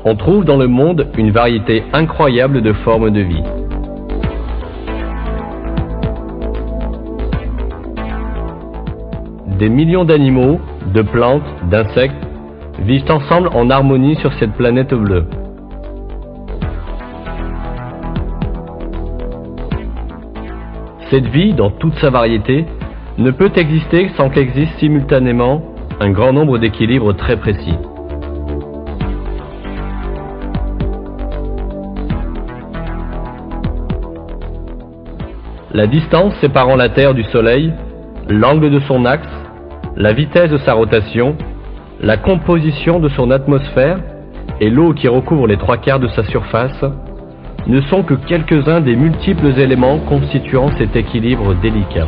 On trouve dans le monde une variété incroyable de formes de vie. Des millions d'animaux, de plantes, d'insectes vivent ensemble en harmonie sur cette planète bleue. Cette vie, dans toute sa variété, ne peut exister sans qu'existe simultanément un grand nombre d'équilibres très précis. La distance séparant la Terre du Soleil, l'angle de son axe, la vitesse de sa rotation, la composition de son atmosphère et l'eau qui recouvre les 3/4 de sa surface ne sont que quelques-uns des multiples éléments constituant cet équilibre délicat.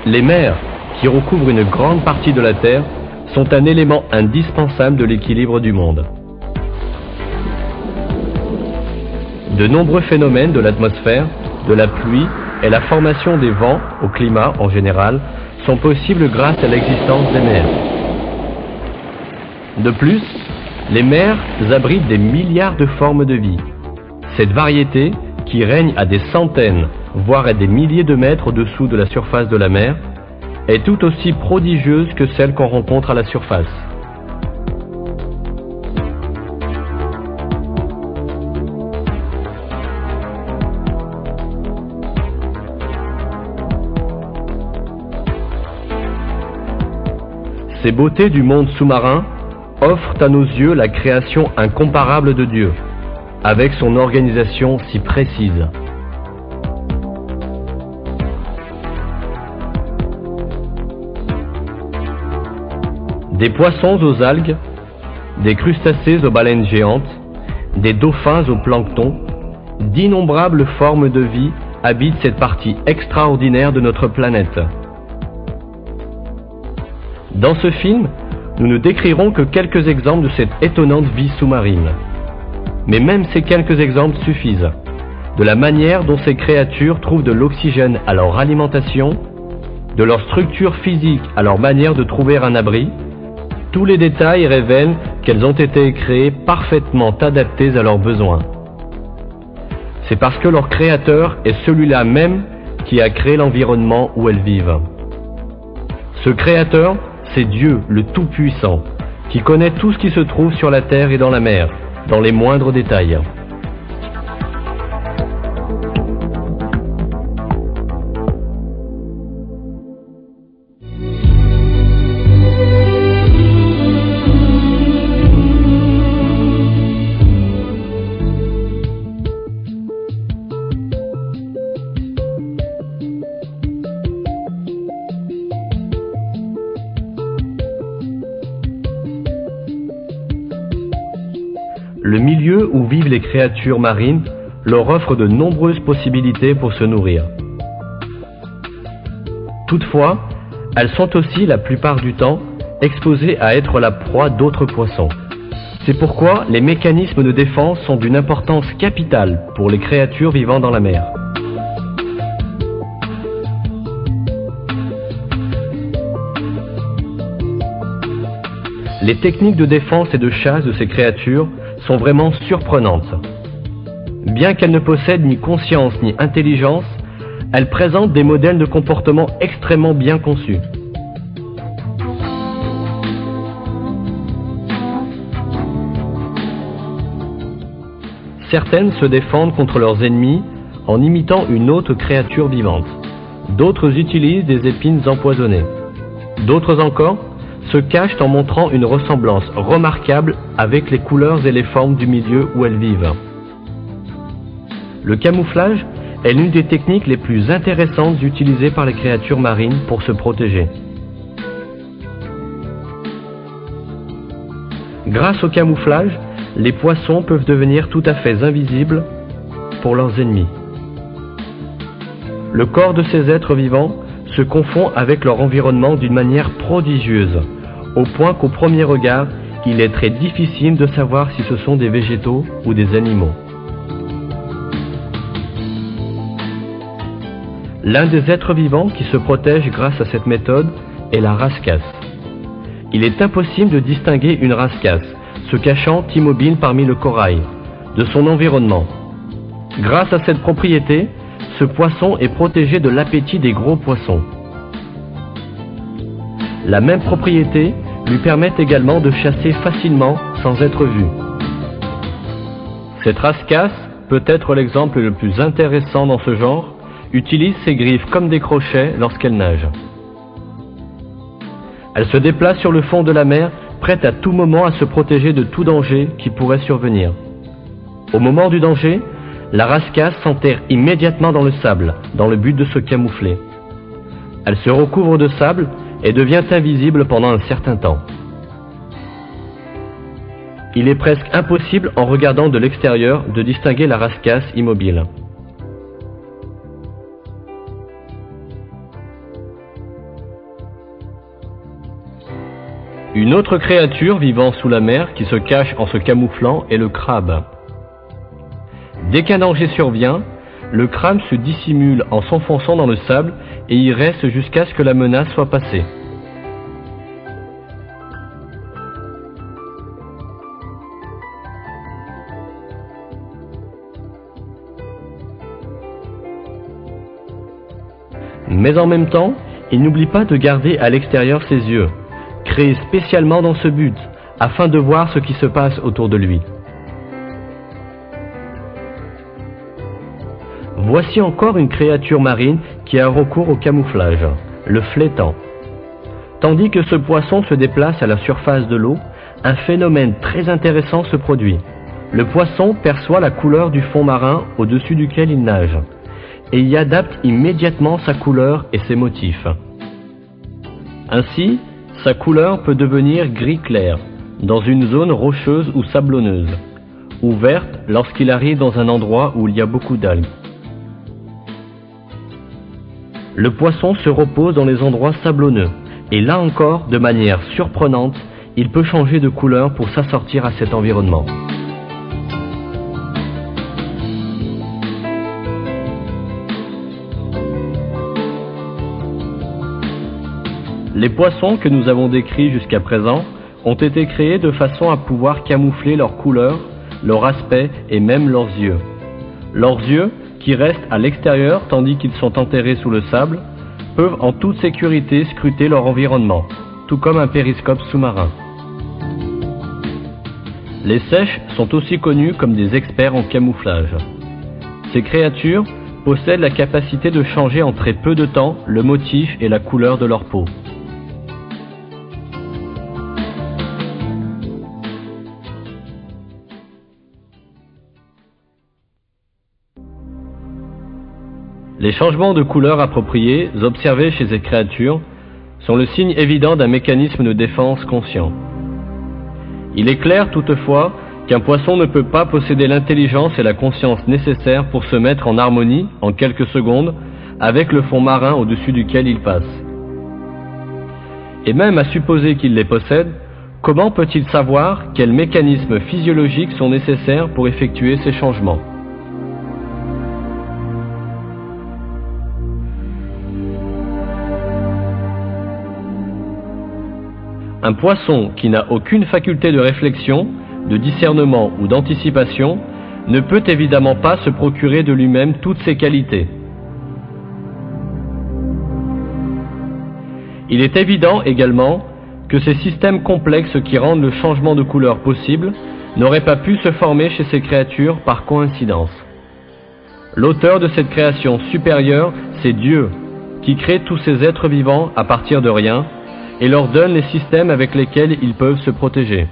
Les mers, qui recouvrent une grande partie de la Terre, sont un élément indispensable de l'équilibre du monde. De nombreux phénomènes de l'atmosphère, de la pluie et la formation des vents au climat en général sont possibles grâce à l'existence des mers. De plus, les mers abritent des milliards de formes de vie. Cette variété, qui règne à des centaines, voire à des milliers de mètres au-dessous de la surface de la mer, est tout aussi prodigieuse que celle qu'on rencontre à la surface. Ces beautés du monde sous-marin offrent à nos yeux la création incomparable de Dieu, avec son organisation si précise. Des poissons aux algues, des crustacés aux baleines géantes, des dauphins au plancton, d'innombrables formes de vie habitent cette partie extraordinaire de notre planète. Dans ce film, nous ne décrirons que quelques exemples de cette étonnante vie sous-marine. Mais même ces quelques exemples suffisent. De la manière dont ces créatures trouvent de l'oxygène à leur alimentation, de leur structure physique à leur manière de trouver un abri, tous les détails révèlent qu'elles ont été créées parfaitement adaptées à leurs besoins. C'est parce que leur créateur est celui-là même qui a créé l'environnement où elles vivent. Ce créateur, c'est Dieu, le Tout-Puissant, qui connaît tout ce qui se trouve sur la terre et dans la mer, dans les moindres détails. Le milieu où vivent les créatures marines leur offre de nombreuses possibilités pour se nourrir. Toutefois, elles sont aussi la plupart du temps exposées à être la proie d'autres poissons. C'est pourquoi les mécanismes de défense sont d'une importance capitale pour les créatures vivant dans la mer. Les techniques de défense et de chasse de ces créatures sont vraiment surprenantes. Bien qu'elles ne possèdent ni conscience ni intelligence, elles présentent des modèles de comportement extrêmement bien conçus. Certaines se défendent contre leurs ennemis en imitant une autre créature vivante. D'autres utilisent des épines empoisonnées. D'autres encore se cachent en montrant une ressemblance remarquable avec les couleurs et les formes du milieu où elles vivent. Le camouflage est l'une des techniques les plus intéressantes utilisées par les créatures marines pour se protéger. Grâce au camouflage, les poissons peuvent devenir tout à fait invisibles pour leurs ennemis. Le corps de ces êtres vivants se confond avec leur environnement d'une manière prodigieuse, au point qu'au premier regard, il est très difficile de savoir si ce sont des végétaux ou des animaux. L'un des êtres vivants qui se protège grâce à cette méthode est la rascasse. Il est impossible de distinguer une rascasse, se cachant immobile parmi le corail, de son environnement. Grâce à cette propriété, ce poisson est protégé de l'appétit des gros poissons. La même propriété lui permet également de chasser facilement sans être vu. Cette rascasse, peut-être l'exemple le plus intéressant dans ce genre, utilise ses griffes comme des crochets lorsqu'elle nage. Elle se déplace sur le fond de la mer, prête à tout moment à se protéger de tout danger qui pourrait survenir. Au moment du danger, la rascasse s'enterre immédiatement dans le sable, dans le but de se camoufler. Elle se recouvre de sable et devient invisible pendant un certain temps. Il est presque impossible, en regardant de l'extérieur, de distinguer la rascasse immobile. Une autre créature vivant sous la mer qui se cache en se camouflant est le crabe. Dès qu'un danger survient, le crabe se dissimule en s'enfonçant dans le sable et y reste jusqu'à ce que la menace soit passée. Mais en même temps, il n'oublie pas de garder à l'extérieur ses yeux, créés spécialement dans ce but, afin de voir ce qui se passe autour de lui. Voici encore une créature marine qui a recours au camouflage, le flétan. Tandis que ce poisson se déplace à la surface de l'eau, un phénomène très intéressant se produit. Le poisson perçoit la couleur du fond marin au-dessus duquel il nage, et y adapte immédiatement sa couleur et ses motifs. Ainsi, sa couleur peut devenir gris clair, dans une zone rocheuse ou sablonneuse, ou verte lorsqu'il arrive dans un endroit où il y a beaucoup d'algues. Le poisson se repose dans les endroits sablonneux, et là encore, de manière surprenante, il peut changer de couleur pour s'assortir à cet environnement. Les poissons que nous avons décrits jusqu'à présent ont été créés de façon à pouvoir camoufler leur couleur, leur aspect et même leurs yeux. Leurs yeux, qui restent à l'extérieur tandis qu'ils sont enterrés sous le sable, peuvent en toute sécurité scruter leur environnement, tout comme un périscope sous-marin. Les seiches sont aussi connus comme des experts en camouflage. Ces créatures possèdent la capacité de changer en très peu de temps le motif et la couleur de leur peau. Les changements de couleur appropriés observés chez ces créatures sont le signe évident d'un mécanisme de défense conscient. Il est clair toutefois qu'un poisson ne peut pas posséder l'intelligence et la conscience nécessaires pour se mettre en harmonie en quelques secondes avec le fond marin au-dessus duquel il passe. Et même à supposer qu'il les possède, comment peut-il savoir quels mécanismes physiologiques sont nécessaires pour effectuer ces changements ? Un poisson qui n'a aucune faculté de réflexion, de discernement ou d'anticipation ne peut évidemment pas se procurer de lui-même toutes ces qualités. Il est évident également que ces systèmes complexes qui rendent le changement de couleur possible n'auraient pas pu se former chez ces créatures par coïncidence. L'auteur de cette création supérieure, c'est Dieu, qui crée tous ces êtres vivants à partir de rien, et leur donne les systèmes avec lesquels ils peuvent se protéger.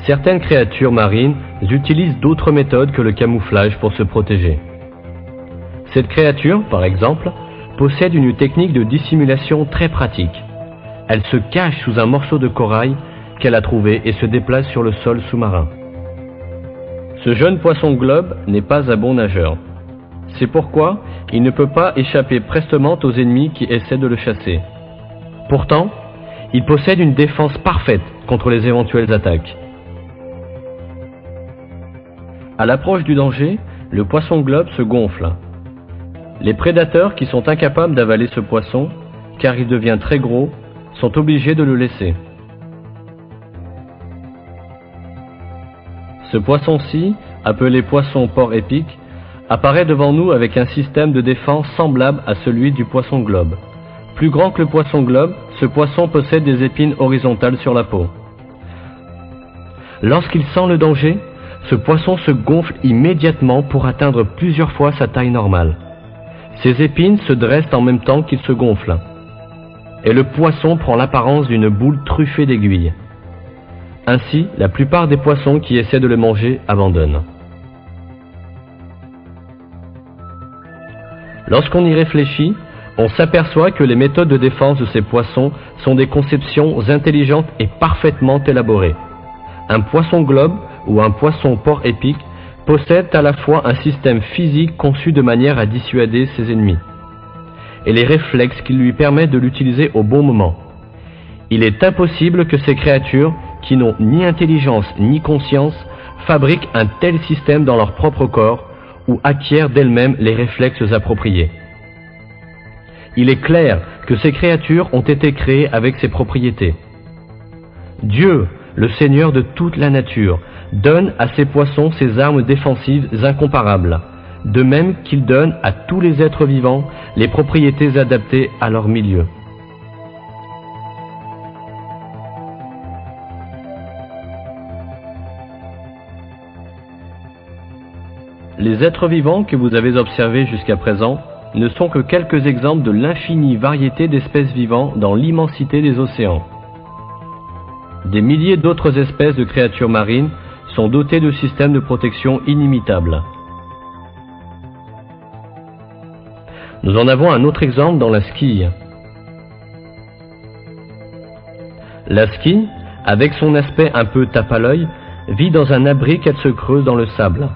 certaines créatures marines utilisent d'autres méthodes que le camouflage pour se protéger. Cette créature, par exemple, possède une technique de dissimulation très pratique. Elle se cache sous un morceau de corail qu'elle a trouvé et se déplace sur le sol sous-marin. Ce jeune poisson globe n'est pas un bon nageur. C'est pourquoi il ne peut pas échapper prestement aux ennemis qui essaient de le chasser. Pourtant, il possède une défense parfaite contre les éventuelles attaques. À l'approche du danger, le poisson globe se gonfle. Les prédateurs qui sont incapables d'avaler ce poisson, car il devient très gros, sont obligés de le laisser. Ce poisson-ci, appelé poisson porc épic, apparaît devant nous avec un système de défense semblable à celui du poisson globe. Plus grand que le poisson globe, ce poisson possède des épines horizontales sur la peau. Lorsqu'il sent le danger, ce poisson se gonfle immédiatement pour atteindre plusieurs fois sa taille normale. Ses épines se dressent en même temps qu'il se gonfle. Et le poisson prend l'apparence d'une boule truffée d'aiguilles. Ainsi, la plupart des poissons qui essaient de le manger abandonnent. Lorsqu'on y réfléchit, on s'aperçoit que les méthodes de défense de ces poissons sont des conceptions intelligentes et parfaitement élaborées. Un poisson globe ou un poisson porc épic possède à la fois un système physique conçu de manière à dissuader ses ennemis et les réflexes qui lui permettent de l'utiliser au bon moment. Il est impossible que ces créatures, qui n'ont ni intelligence ni conscience, fabriquent un tel système dans leur propre corps ou acquièrent d'elles-mêmes les réflexes appropriés. Il est clair que ces créatures ont été créées avec ces propriétés. Dieu, le Seigneur de toute la nature, donne à ces poissons ces armes défensives incomparables, de même qu'il donne à tous les êtres vivants les propriétés adaptées à leur milieu. Les êtres vivants que vous avez observés jusqu'à présent ne sont que quelques exemples de l'infinie variété d'espèces vivantes dans l'immensité des océans. Des milliers d'autres espèces de créatures marines sont dotées de systèmes de protection inimitables. Nous en avons un autre exemple dans la squille. La squille, avec son aspect un peu tape à l'œil, vit dans un abri qu'elle se creuse dans le sable.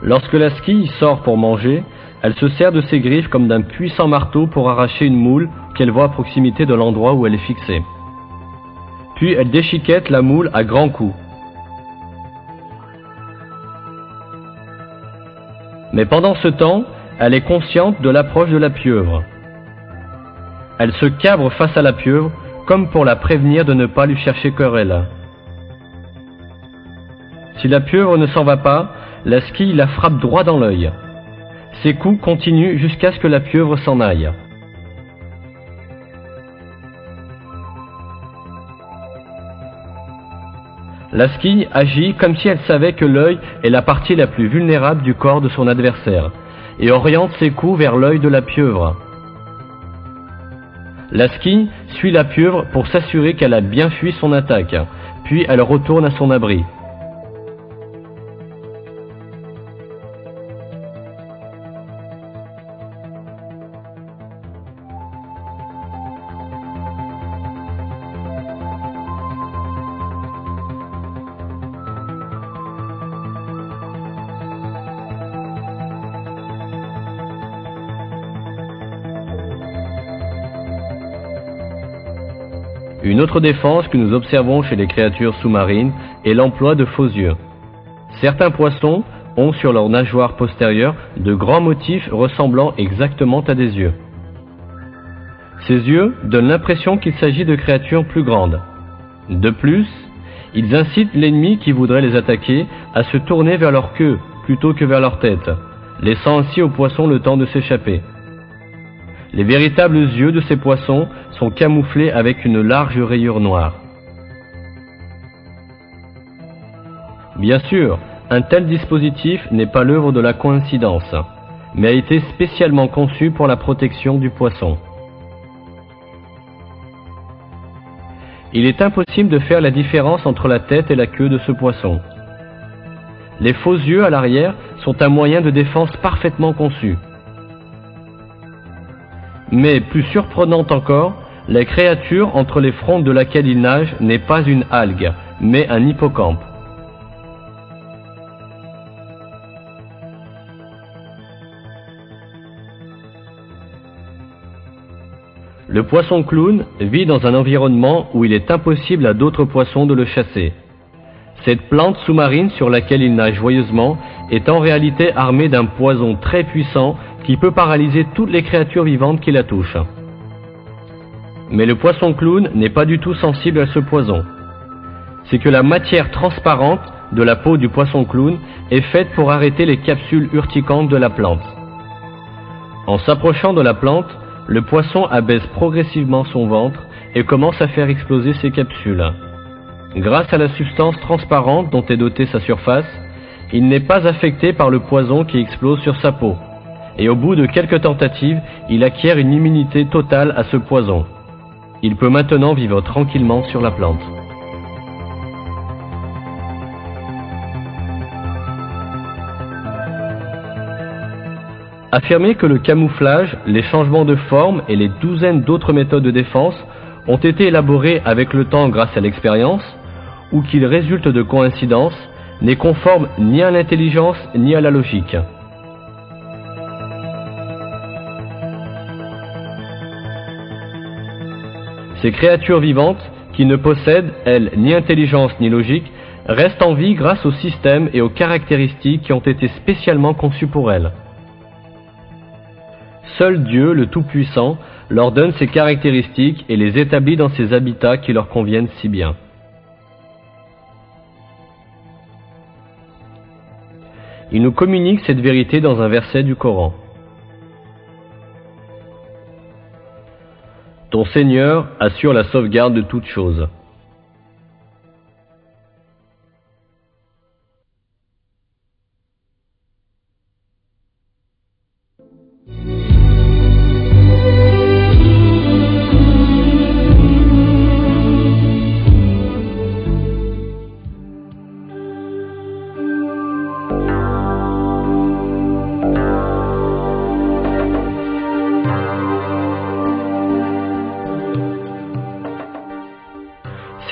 Lorsque la squille sort pour manger, elle se sert de ses griffes comme d'un puissant marteau pour arracher une moule qu'elle voit à proximité de l'endroit où elle est fixée. Puis elle déchiquette la moule à grands coups. Mais pendant ce temps, elle est consciente de l'approche de la pieuvre. Elle se cabre face à la pieuvre, comme pour la prévenir de ne pas lui chercher querelle. Si la pieuvre ne s'en va pas, la squille la frappe droit dans l'œil. Ses coups continuent jusqu'à ce que la pieuvre s'en aille. La squille agit comme si elle savait que l'œil est la partie la plus vulnérable du corps de son adversaire et oriente ses coups vers l'œil de la pieuvre. La squille suit la pieuvre pour s'assurer qu'elle a bien fui son attaque, puis elle retourne à son abri. Une autre défense que nous observons chez les créatures sous-marines est l'emploi de faux yeux. Certains poissons ont sur leur nageoire postérieure de grands motifs ressemblant exactement à des yeux. Ces yeux donnent l'impression qu'il s'agit de créatures plus grandes. De plus, ils incitent l'ennemi qui voudrait les attaquer à se tourner vers leur queue plutôt que vers leur tête, laissant ainsi aux poissons le temps de s'échapper. Les véritables yeux de ces poissons sont camouflés avec une large rayure noire. Bien sûr, un tel dispositif n'est pas l'œuvre de la coïncidence, mais a été spécialement conçu pour la protection du poisson. Il est impossible de faire la différence entre la tête et la queue de ce poisson. Les faux yeux à l'arrière sont un moyen de défense parfaitement conçu. Mais plus surprenante encore, la créature entre les frontes de laquelle il nage n'est pas une algue, mais un hippocampe. Le poisson clown vit dans un environnement où il est impossible à d'autres poissons de le chasser. Cette plante sous-marine sur laquelle il nage joyeusement est en réalité armée d'un poison très puissant qui peut paralyser toutes les créatures vivantes qui la touchent. Mais le poisson clown n'est pas du tout sensible à ce poison. C'est que la matière transparente de la peau du poisson clown est faite pour arrêter les capsules urticantes de la plante. En s'approchant de la plante, le poisson abaisse progressivement son ventre et commence à faire exploser ses capsules. Grâce à la substance transparente dont est dotée sa surface, il n'est pas affecté par le poison qui explose sur sa peau. Et au bout de quelques tentatives, il acquiert une immunité totale à ce poison. Il peut maintenant vivre tranquillement sur la plante. Affirmer que le camouflage, les changements de forme et les douzaines d'autres méthodes de défense ont été élaborés avec le temps grâce à l'expérience, ou qu'ils résultent de coïncidences, n'est conforme ni à l'intelligence ni à la logique. Ces créatures vivantes, qui ne possèdent, elles, ni intelligence ni logique, restent en vie grâce au système et aux caractéristiques qui ont été spécialement conçues pour elles. Seul Dieu, le Tout-Puissant, leur donne ces caractéristiques et les établit dans ces habitats qui leur conviennent si bien. Il nous communique cette vérité dans un verset du Coran. Ton Seigneur assure la sauvegarde de toutes choses.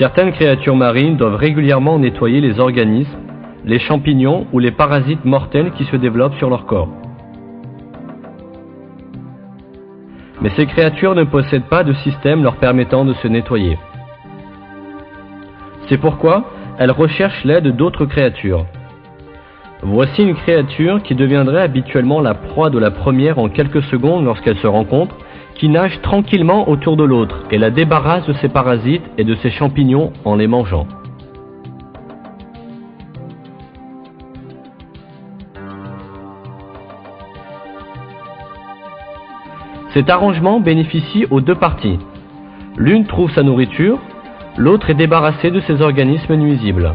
Certaines créatures marines doivent régulièrement nettoyer les organismes, les champignons ou les parasites mortels qui se développent sur leur corps. Mais ces créatures ne possèdent pas de système leur permettant de se nettoyer. C'est pourquoi elles recherchent l'aide d'autres créatures. Voici une créature qui deviendrait habituellement la proie de la première en quelques secondes lorsqu'elles se rencontrent, qui nage tranquillement autour de l'autre et la débarrasse de ses parasites et de ses champignons en les mangeant. Cet arrangement bénéficie aux deux parties. L'une trouve sa nourriture, l'autre est débarrassée de ses organismes nuisibles.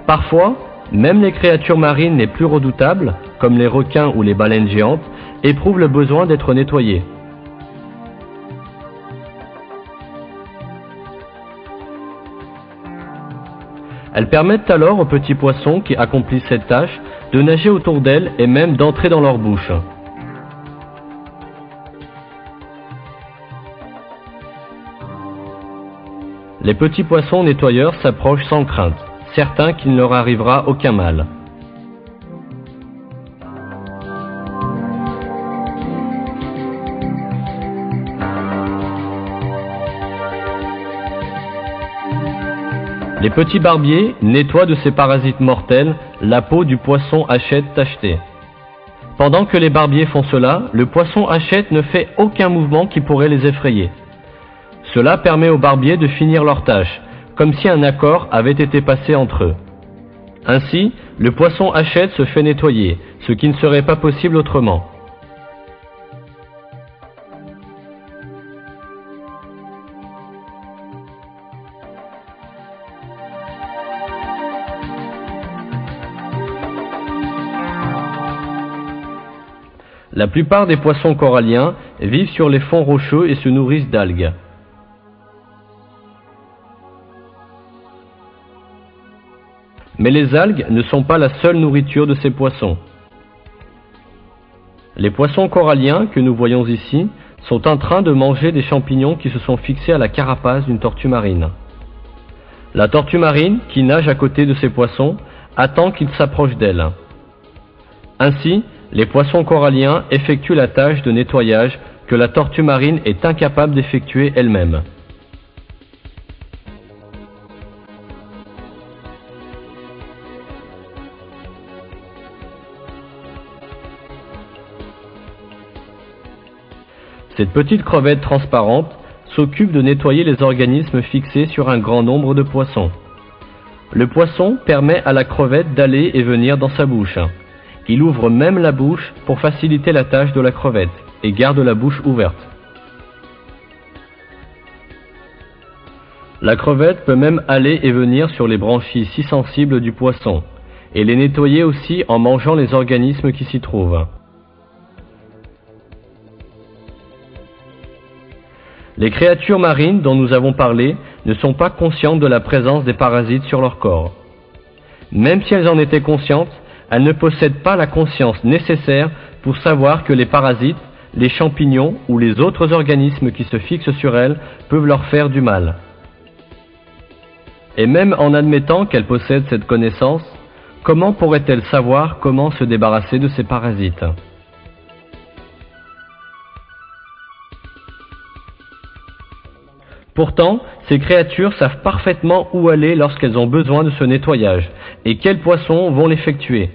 Parfois, même les créatures marines les plus redoutables, comme les requins ou les baleines géantes, éprouvent le besoin d'être nettoyées. Elles permettent alors aux petits poissons qui accomplissent cette tâche de nager autour d'elles et même d'entrer dans leur bouche. Les petits poissons nettoyeurs s'approchent sans crainte, certains qu'il ne leur arrivera aucun mal. Les petits barbiers nettoient de ces parasites mortels la peau du poisson hachette tacheté. Pendant que les barbiers font cela, le poisson hachette ne fait aucun mouvement qui pourrait les effrayer. Cela permet aux barbiers de finir leur tâche, comme si un accord avait été passé entre eux. Ainsi, le poisson hachette se fait nettoyer, ce qui ne serait pas possible autrement. La plupart des poissons coralliens vivent sur les fonds rocheux et se nourrissent d'algues. Mais les algues ne sont pas la seule nourriture de ces poissons. Les poissons coralliens que nous voyons ici sont en train de manger des champignons qui se sont fixés à la carapace d'une tortue marine. La tortue marine, qui nage à côté de ces poissons, attend qu'ils s'approchent d'elle. Ainsi, les poissons coralliens effectuent la tâche de nettoyage que la tortue marine est incapable d'effectuer elle-même. Cette petite crevette transparente s'occupe de nettoyer les organismes fixés sur un grand nombre de poissons. Le poisson permet à la crevette d'aller et venir dans sa bouche. Il ouvre même la bouche pour faciliter la tâche de la crevette et garde la bouche ouverte. La crevette peut même aller et venir sur les branchies si sensibles du poisson et les nettoyer aussi en mangeant les organismes qui s'y trouvent. Les créatures marines dont nous avons parlé ne sont pas conscientes de la présence des parasites sur leur corps. Même si elles en étaient conscientes, elles ne possèdent pas la conscience nécessaire pour savoir que les parasites, les champignons ou les autres organismes qui se fixent sur elles peuvent leur faire du mal. Et même en admettant qu'elles possèdent cette connaissance, comment pourraient-elles savoir comment se débarrasser de ces parasites ? Pourtant, ces créatures savent parfaitement où aller lorsqu'elles ont besoin de ce nettoyage et quels poissons vont l'effectuer.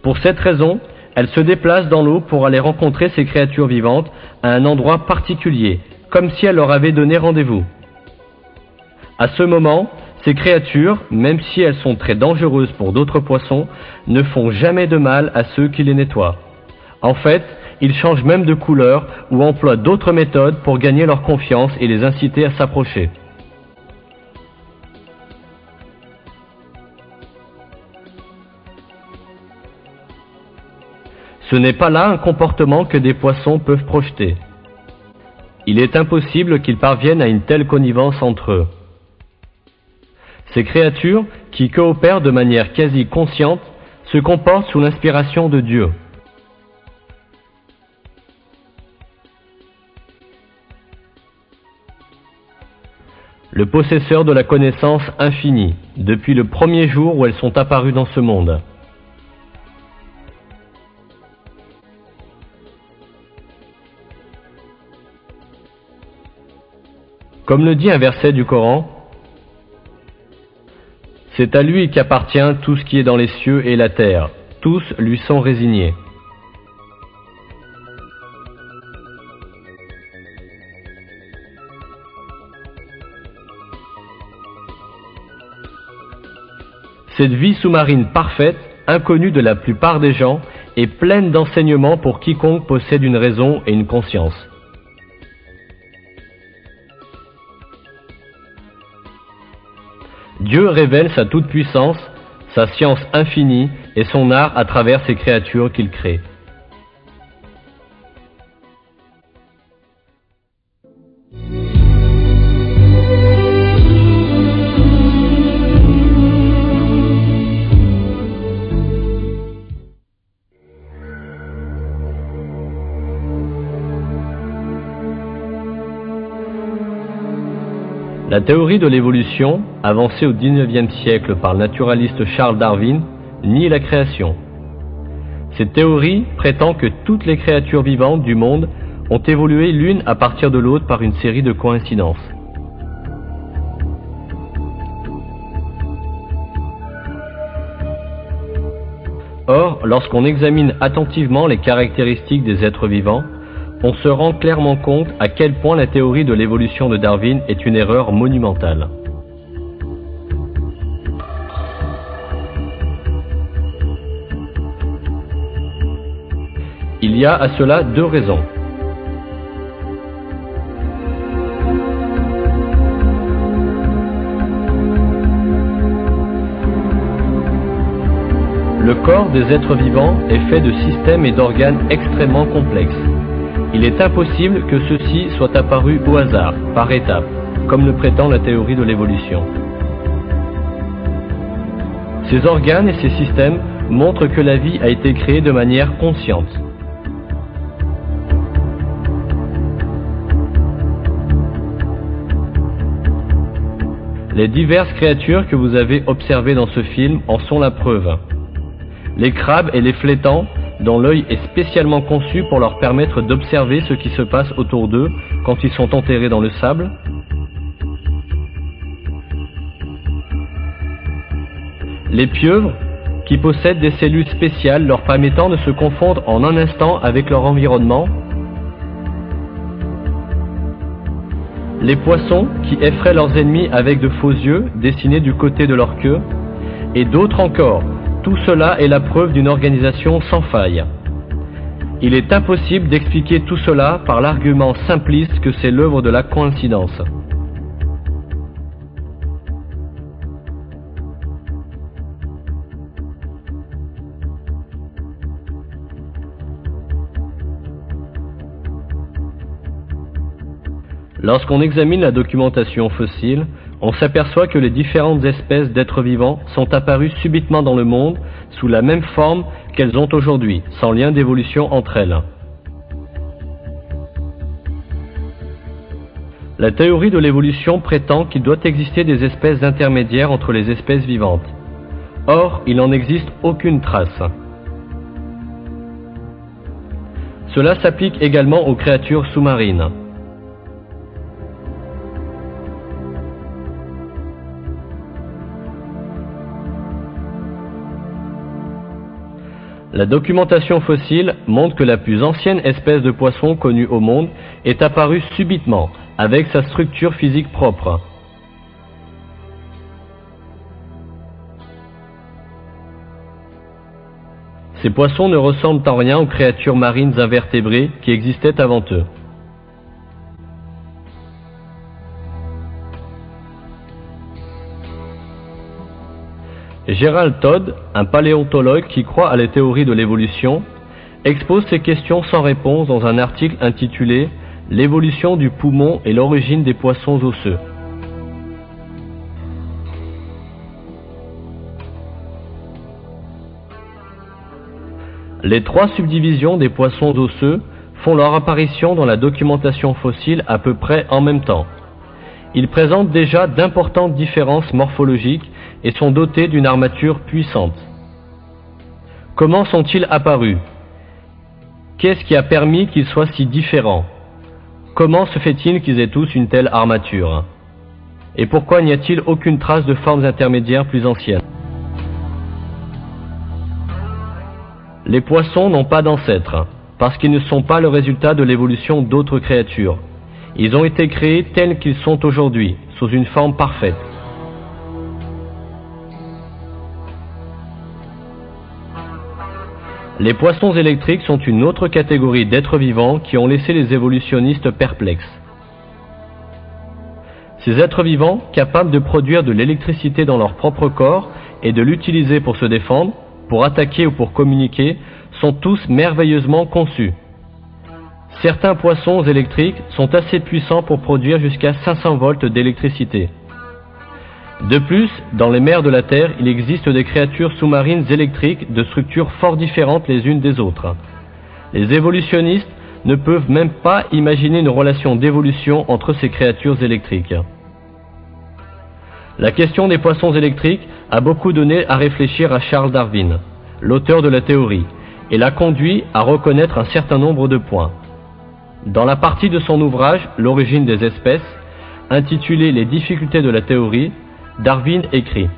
Pour cette raison, elles se déplacent dans l'eau pour aller rencontrer ces créatures vivantes à un endroit particulier, comme si elles leur avaient donné rendez-vous. À ce moment, ces créatures, même si elles sont très dangereuses pour d'autres poissons, ne font jamais de mal à ceux qui les nettoient. En fait, ils changent même de couleur ou emploient d'autres méthodes pour gagner leur confiance et les inciter à s'approcher. Ce n'est pas là un comportement que des poissons peuvent projeter. Il est impossible qu'ils parviennent à une telle connivence entre eux. Ces créatures, qui coopèrent de manière quasi consciente, se comportent sous l'inspiration de Dieu. Le possesseur de la connaissance infinie, depuis le premier jour où elles sont apparues dans ce monde. Comme le dit un verset du Coran, c'est à lui qu'appartient tout ce qui est dans les cieux et la terre, tous lui sont résignés. Cette vie sous-marine parfaite, inconnue de la plupart des gens, est pleine d'enseignements pour quiconque possède une raison et une conscience. Dieu révèle sa toute-puissance, sa science infinie et son art à travers ces créatures qu'il crée. La théorie de l'évolution, avancée au XIXe siècle par le naturaliste Charles Darwin, nie la création. Cette théorie prétend que toutes les créatures vivantes du monde ont évolué l'une à partir de l'autre par une série de coïncidences. Or, lorsqu'on examine attentivement les caractéristiques des êtres vivants, on se rend clairement compte à quel point la théorie de l'évolution de Darwin est une erreur monumentale. Il y a à cela deux raisons. Le corps des êtres vivants est fait de systèmes et d'organes extrêmement complexes. Il est impossible que ceux-ci soient apparus au hasard, par étapes, comme le prétend la théorie de l'évolution. Ces organes et ces systèmes montrent que la vie a été créée de manière consciente. Les diverses créatures que vous avez observées dans ce film en sont la preuve. Les crabes et les flétans, dont l'œil est spécialement conçu pour leur permettre d'observer ce qui se passe autour d'eux quand ils sont enterrés dans le sable. Les pieuvres, qui possèdent des cellules spéciales leur permettant de se confondre en un instant avec leur environnement. Les poissons, qui effraient leurs ennemis avec de faux yeux dessinés du côté de leur queue. Et d'autres encore. Tout cela est la preuve d'une organisation sans faille. Il est impossible d'expliquer tout cela par l'argument simpliste que c'est l'œuvre de la coïncidence. Lorsqu'on examine la documentation fossile, on s'aperçoit que les différentes espèces d'êtres vivants sont apparues subitement dans le monde sous la même forme qu'elles ont aujourd'hui, sans lien d'évolution entre elles. La théorie de l'évolution prétend qu'il doit exister des espèces intermédiaires entre les espèces vivantes. Or, il n'en existe aucune trace. Cela s'applique également aux créatures sous-marines. La documentation fossile montre que la plus ancienne espèce de poisson connue au monde est apparue subitement, avec sa structure physique propre. Ces poissons ne ressemblent en rien aux créatures marines invertébrées qui existaient avant eux. Gerald Todd, un paléontologue qui croit à la théorie de l'évolution, expose ces questions sans réponse dans un article intitulé « L'évolution du poumon et l'origine des poissons osseux ». Les trois subdivisions des poissons osseux font leur apparition dans la documentation fossile à peu près en même temps. Ils présentent déjà d'importantes différences morphologiques et sont dotés d'une armature puissante. Comment sont-ils apparus? Qu'est-ce qui a permis qu'ils soient si différents? Comment se fait-il qu'ils aient tous une telle armature? Et pourquoi n'y a-t-il aucune trace de formes intermédiaires plus anciennes? Les poissons n'ont pas d'ancêtres, parce qu'ils ne sont pas le résultat de l'évolution d'autres créatures. Ils ont été créés tels qu'ils sont aujourd'hui, sous une forme parfaite. Les poissons électriques sont une autre catégorie d'êtres vivants qui ont laissé les évolutionnistes perplexes. Ces êtres vivants, capables de produire de l'électricité dans leur propre corps et de l'utiliser pour se défendre, pour attaquer ou pour communiquer, sont tous merveilleusement conçus. Certains poissons électriques sont assez puissants pour produire jusqu'à 500 volts d'électricité. De plus, dans les mers de la Terre, il existe des créatures sous-marines électriques de structures fort différentes les unes des autres. Les évolutionnistes ne peuvent même pas imaginer une relation d'évolution entre ces créatures électriques. La question des poissons électriques a beaucoup donné à réfléchir à Charles Darwin, l'auteur de la théorie, et l'a conduit à reconnaître un certain nombre de points. Dans la partie de son ouvrage « L'origine des espèces », intitulée « Les difficultés de la théorie », Darwin écrit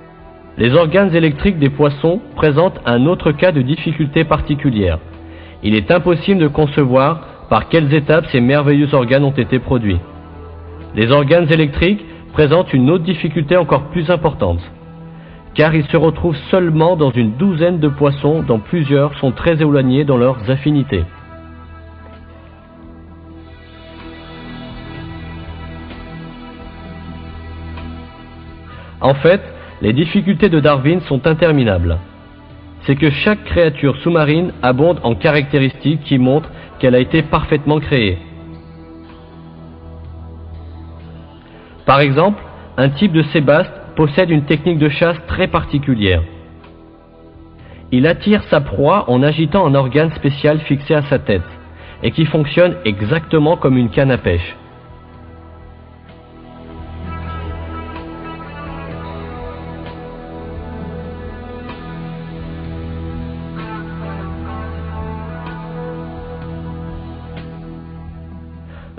« Les organes électriques des poissons présentent un autre cas de difficulté particulière. Il est impossible de concevoir par quelles étapes ces merveilleux organes ont été produits. Les organes électriques présentent une autre difficulté encore plus importante, car ils se retrouvent seulement dans une douzaine de poissons dont plusieurs sont très éloignés dans leurs affinités. » En fait, les difficultés de Darwin sont interminables. C'est que chaque créature sous-marine abonde en caractéristiques qui montrent qu'elle a été parfaitement créée. Par exemple, un type de sébaste possède une technique de chasse très particulière. Il attire sa proie en agitant un organe spécial fixé à sa tête, et qui fonctionne exactement comme une canne à pêche.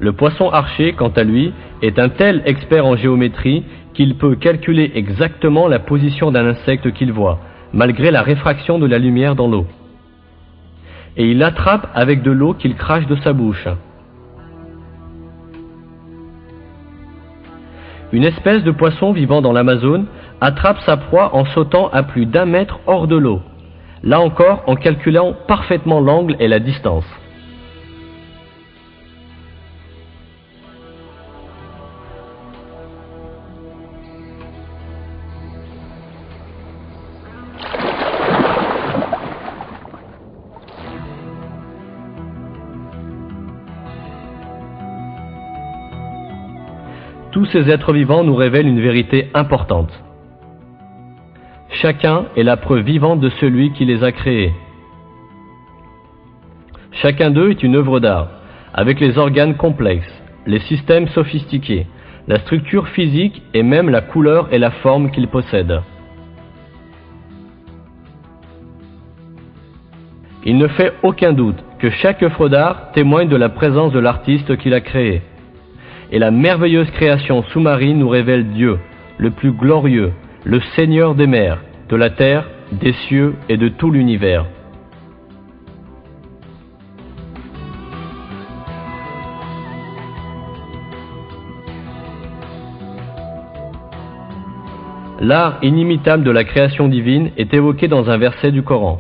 Le poisson archer, quant à lui, est un tel expert en géométrie qu'il peut calculer exactement la position d'un insecte qu'il voit, malgré la réfraction de la lumière dans l'eau. Et il l'attrape avec de l'eau qu'il crache de sa bouche. Une espèce de poisson vivant dans l'Amazone attrape sa proie en sautant à plus d'1 mètre hors de l'eau, là encore en calculant parfaitement l'angle et la distance. Tous ces êtres vivants nous révèlent une vérité importante. Chacun est la preuve vivante de celui qui les a créés. Chacun d'eux est une œuvre d'art, avec les organes complexes, les systèmes sophistiqués, la structure physique et même la couleur et la forme qu'ils possèdent. Il ne fait aucun doute que chaque œuvre d'art témoigne de la présence de l'artiste qui l'a créé. Et la merveilleuse création sous-marine nous révèle Dieu, le plus glorieux, le Seigneur des mers, de la terre, des cieux et de tout l'univers. L'art inimitable de la création divine est évoqué dans un verset du Coran.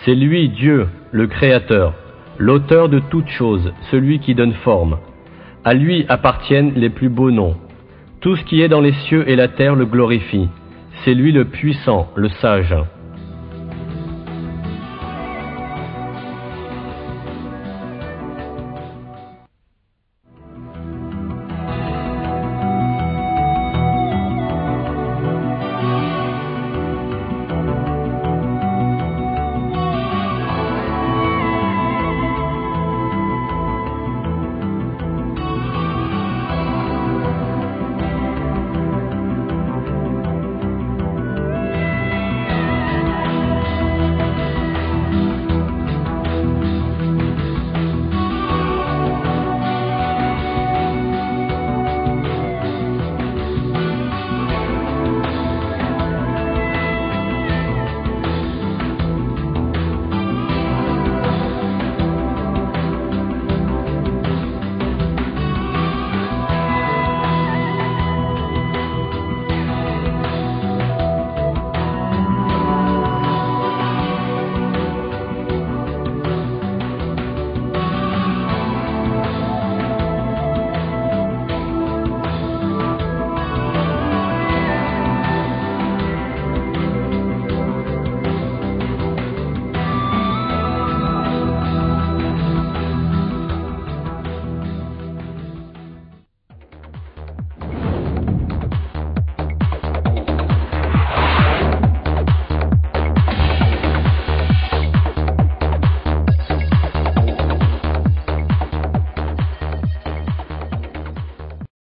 C'est lui, Dieu, le Créateur, l'auteur de toutes choses, celui qui donne forme. À lui appartiennent les plus beaux noms. Tout ce qui est dans les cieux et la terre le glorifie. C'est lui le puissant, le sage.